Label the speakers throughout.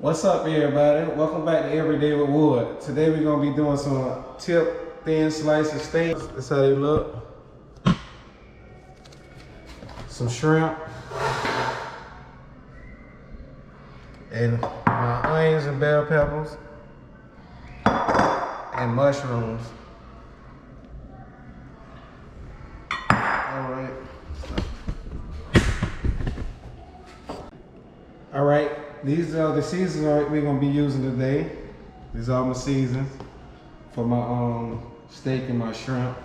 Speaker 1: What's up, everybody? Welcome back to Everyday with Wood. Today we're gonna be doing some tip thin slice of steak. That's how they look. Some shrimp. And my onions and bell peppers. And mushrooms. Alright. Alright. These are the seasons we're gonna be using today. These are my seasons for my steak and my shrimp.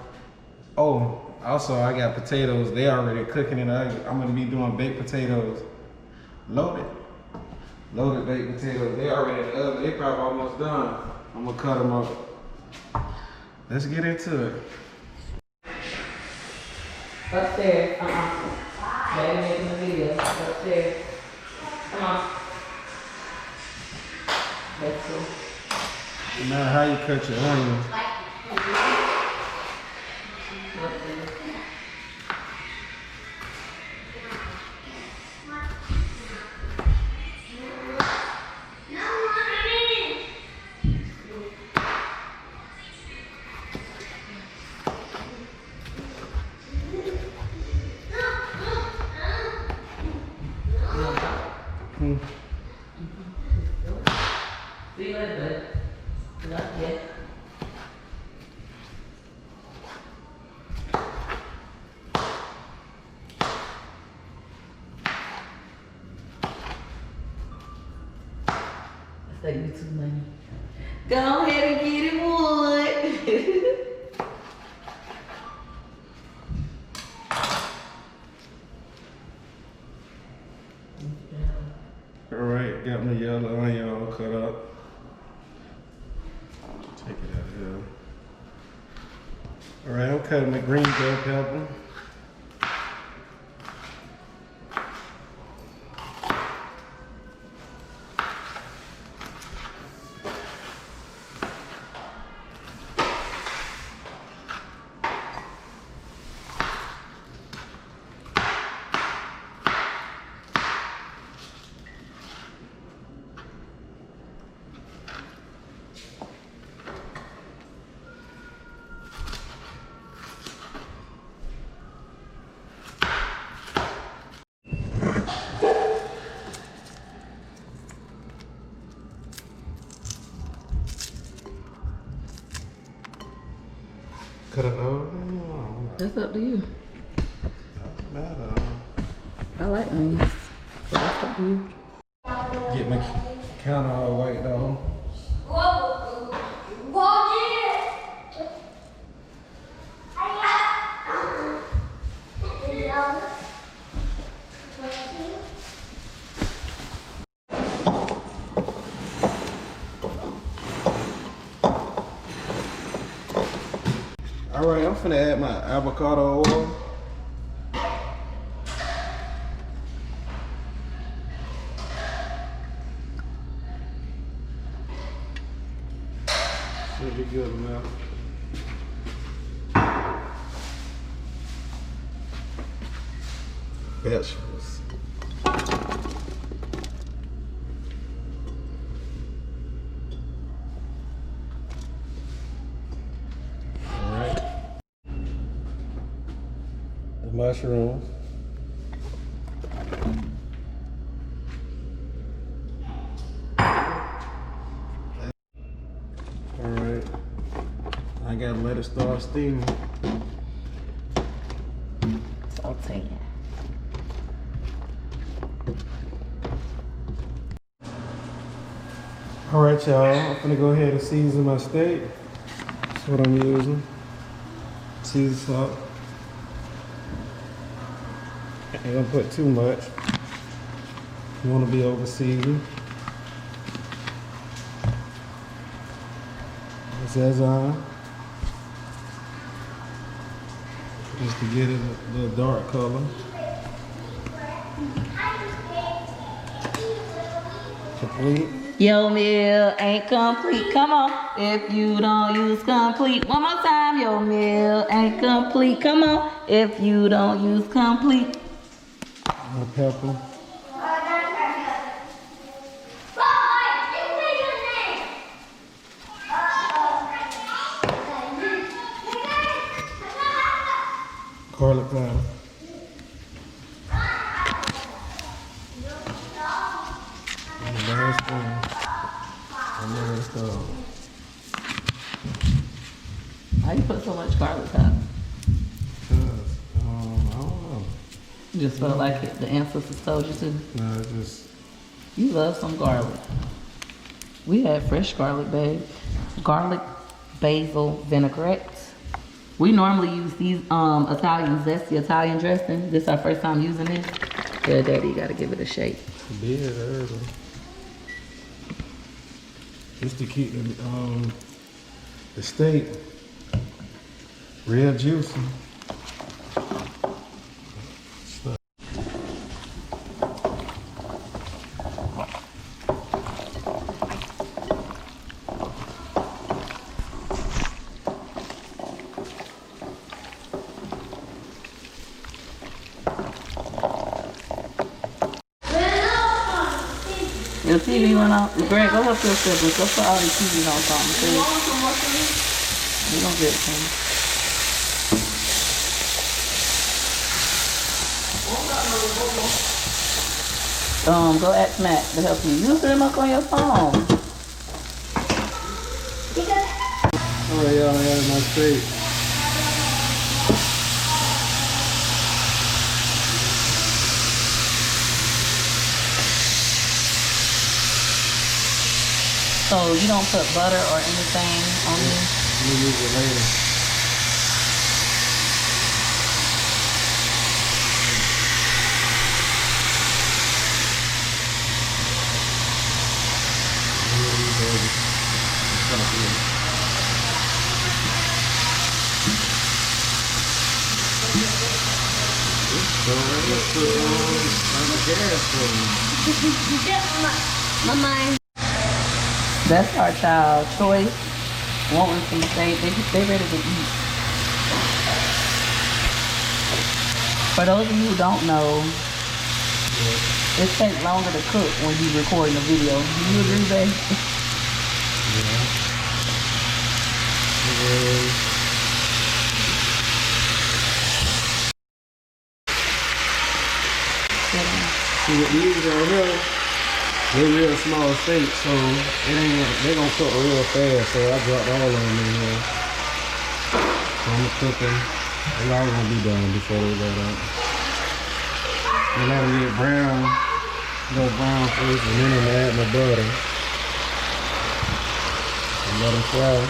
Speaker 1: Oh, also I got potatoes. They already cooking in the oven. I'm gonna be doing baked potatoes, loaded baked potatoes. They already in the oven. They probably almost done. I'm gonna cut them up. Let's get into it.
Speaker 2: Upstairs. Daddy making the video. Upstairs. Come on. That's cool.
Speaker 1: No matter how you cut your onions.
Speaker 2: See you later, bud. Not yet. That's that YouTube money. Go ahead and get it, Wood.
Speaker 1: Alright, got my yellow onion all cut up. Take it out of here. Alright, I'm cutting the green bell pepper. Cut it over.
Speaker 2: That's up to you.
Speaker 1: Doesn't matter.
Speaker 2: I like onions. So that's up to you.
Speaker 1: Get my counter all white though. Alright, I'm finna add my avocado oil. Should be good enough. Veggies. Alright. The mushrooms. Alright, I gotta let it start steaming.
Speaker 2: Saute it.
Speaker 1: Alright, y'all, I'm gonna go ahead and season my steak. That's what I'm using. Season salt. Ain't gonna put too much. You wanna be over seasoned. Sazon, just to get it a little dark color. Complete.
Speaker 2: Your meal ain't complete. Come on. If you don't use complete. One more time. Your meal ain't complete. Come on. If you don't use complete.
Speaker 1: My pepper. garlic powder. And the last thing, I'm ready to go.
Speaker 2: Why you put so much garlic powder?
Speaker 1: Cause, I don't know.
Speaker 2: You just felt like it, the ancestors told you to?
Speaker 1: No, it's just,
Speaker 2: You love some garlic. We had fresh garlic, babe. Garlic, basil, vinaigrette. We normally use these Italian zesty Italian dressing. This is our first time using this. Yeah, Daddy, you gotta give it a shake.
Speaker 1: be it early. Just to keep the steak real juicy.
Speaker 2: Your TV went out. Greg, go help your siblings. Go put all the TVs on something, please. We gonna get some. Go ask Matt to help you. You put him up on your phone.
Speaker 1: Alright, y'all, I had my steak.
Speaker 2: So you don't put butter or anything on this?
Speaker 1: We'll use it later.
Speaker 3: My mind.
Speaker 2: That's our child choice. Wanting some steak. They ready to eat. For those of you who don't know, it takes longer to cook when you recording a video. Do you agree, babe?
Speaker 1: See what these right here, they're real small steak, so it ain't they gonna cook real fast. So I dropped all of them in here. So I'm gonna cook them. They all gonna be done before they go out. And let them get brown, go brown first, and then I'm gonna add my butter and let them fry.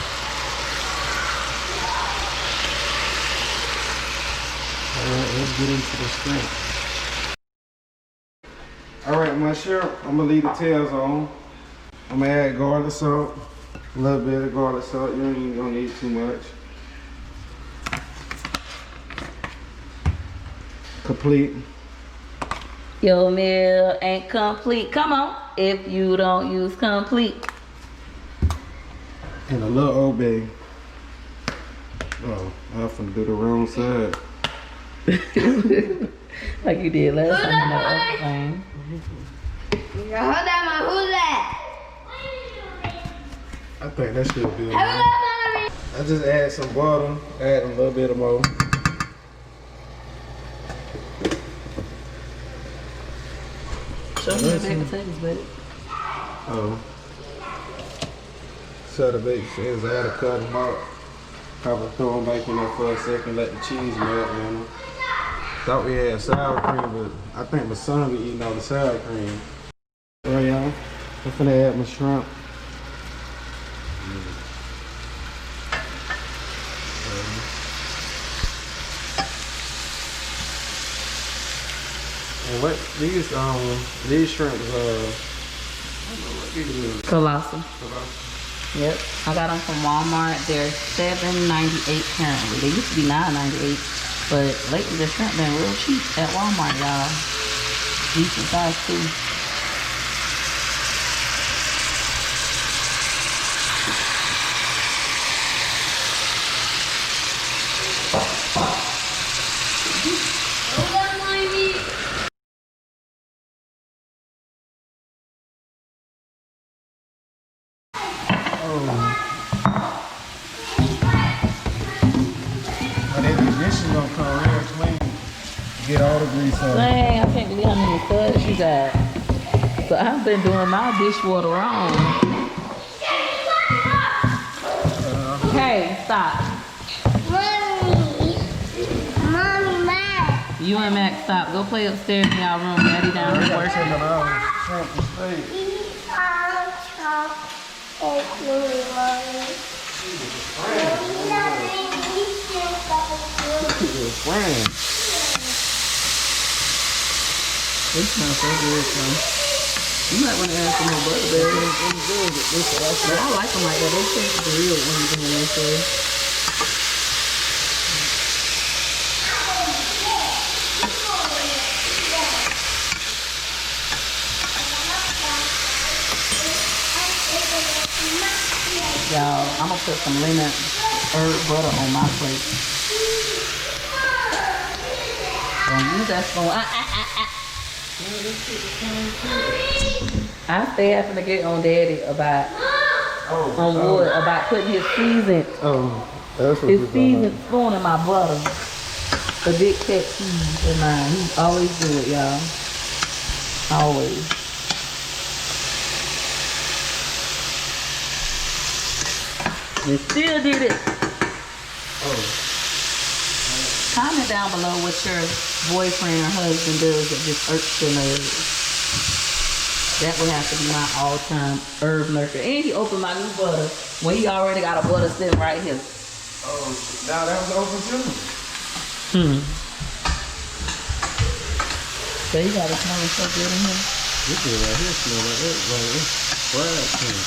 Speaker 1: All right, let's get into the shrimp. Alright, my shrimp, I'm gonna leave the tails on. I'm gonna add garlic salt, a little bit of garlic salt. You ain't even gonna need too much. Complete.
Speaker 2: Your meal ain't complete. Come on. If you don't use complete.
Speaker 1: And a little Old Bay. Oh, I finna do the wrong side.
Speaker 2: Like you did last time in that other thing.
Speaker 3: Hold on, who's that?
Speaker 1: I think that should be
Speaker 3: Hold
Speaker 1: enough.
Speaker 3: on, mommy.
Speaker 1: I just add some butter, add a little bit of more.
Speaker 2: Show me the baked potatoes, baby.
Speaker 1: Oh. So the baked potatoes, I had to cut them out. Probably throw them back in there for a second, let the cheese melt in them. Thought we had sour cream, but I think my son be eating all the sour cream. Alright, y'all. I'm finna add my shrimp. And what these shrimp I don't know what these is.
Speaker 2: Colossal. Yep. I got them from Walmart. They're $7.98 currently. They used to be $9.98, but lately the shrimp been real cheap at Walmart, y'all. Decent size too.
Speaker 3: Hold on, mommy.
Speaker 1: But that dish is gonna come real clean. Get all the grease off.
Speaker 2: Dang, I can't believe how many suds you got. So I've been doing my dishwater wrong. Hey, stop.
Speaker 3: Mommy, Matt.
Speaker 2: You and Max, stop. Go play upstairs in y'all room. Daddy down here working. This smells so good, son. You might want to add some more butter, baby. I like them like that. They taste real when you do them this way. Y'all, I'm gonna put some lemon herb butter on my plate. Don't use that spoon. I stay having to get on Daddy about about putting his seasoned seasoned spoon in my butter. The big pet peeve in mine. He always do it, y'all. Always. You still did it. Comment down below what your boyfriend or husband does that just irks your nerves. That would have to be my all-time herb nurture. And he opened my new butter when he already got a butter sitting right here.
Speaker 1: Oh, now that was open too.
Speaker 2: So you got it smelling so good in here.
Speaker 1: This is right here smell like that. Like it's fried thing.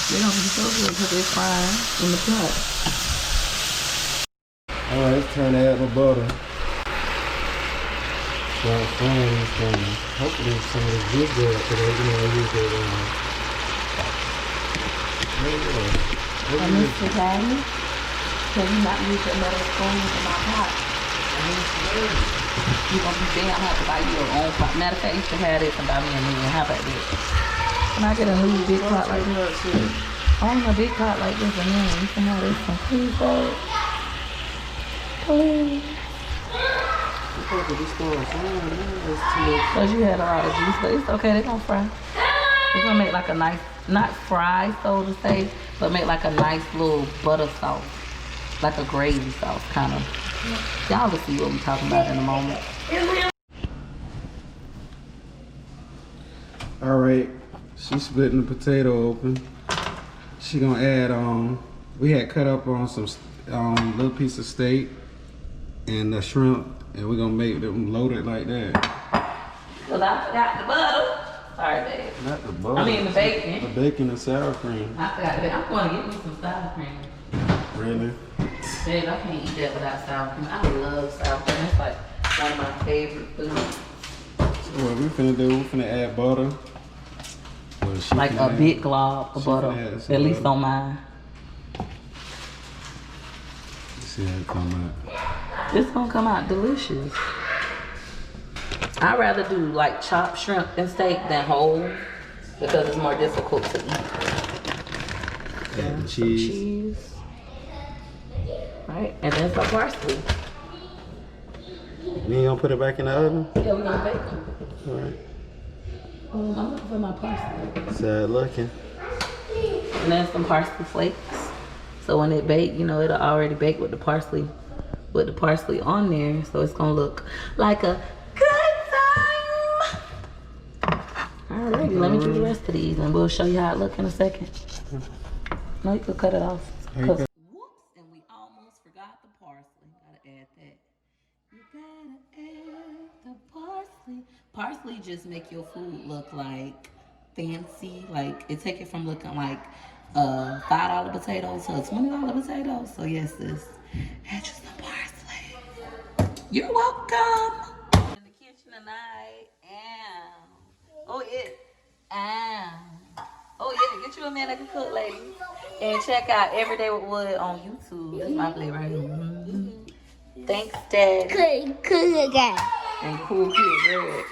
Speaker 2: They don't be so good because they're frying in the pot.
Speaker 1: Alright, it's time to add my butter. Start frying this thing. Hopefully some of this good good today. You know, I use it.
Speaker 2: And Mr. Daddy, can you not use your metal spoon in my pot? You're going to be damn have to buy you your own pot. Matter of fact, you should have this and buy me a new one. How about this? Can I get a new big pot like this? I want a big pot like this and then you can have this one. Please, babe. Please. Because you had a lot of juice, but it's okay. They're going to fry. It's going to make like a nice, not fry, so to say, but make like a nice little butter sauce. Like a gravy sauce, kind of. Y'all will see what we're talking about in a moment.
Speaker 1: Alright, she's splitting the potato open. She gonna add, we had cut up on some little piece of steak and the shrimp, and we're gonna make them loaded like that.
Speaker 2: Cause I forgot the butter. Sorry, babe.
Speaker 1: Not the butter.
Speaker 2: I mean the bacon.
Speaker 1: The bacon and sour cream.
Speaker 2: I forgot the bacon. I'm gonna get me some sour cream.
Speaker 1: Really?
Speaker 2: Babe, I can't eat that without sour cream. I love sour cream. It's like one of my favorite foods.
Speaker 1: So what we finna do, we finna add butter. Well,
Speaker 2: Like a big glob of butter. At least on mine.
Speaker 1: Let's see how it come out.
Speaker 2: It's gonna come out delicious. I'd rather do like chopped shrimp and steak than whole because it's more difficult to eat.
Speaker 1: Add the
Speaker 2: Some
Speaker 1: cheese.
Speaker 2: cheese. Right, and then some parsley.
Speaker 1: You ain't gonna put it back in the oven?
Speaker 2: Yeah, we're gonna bake them.
Speaker 1: Alright.
Speaker 2: I'm looking for my parsley.
Speaker 1: Sad looking.
Speaker 2: And then some parsley flakes. So when it bake, you know, it'll already bake with the parsley on there. So it's gonna look like a good time. Alrighty, let me do the rest of these and we'll show you how it look in a second. No, you could cut it off. Whoops, and we almost forgot the parsley. Gotta add that. You gotta add the parsley. Parsley just make your food look like fancy. Like it take it from looking like $5 potatoes to a $20 potato. So yes, sis, add just some parsley. You're welcome. In the kitchen tonight. Oh yeah. Oh yeah, get you a man that can cook, ladies. And check out Every Day with Wood on YouTube. That's my play right here. Mm-hmm. Thanks, Dad.
Speaker 3: Cool guy.
Speaker 2: And Cool Kid Red.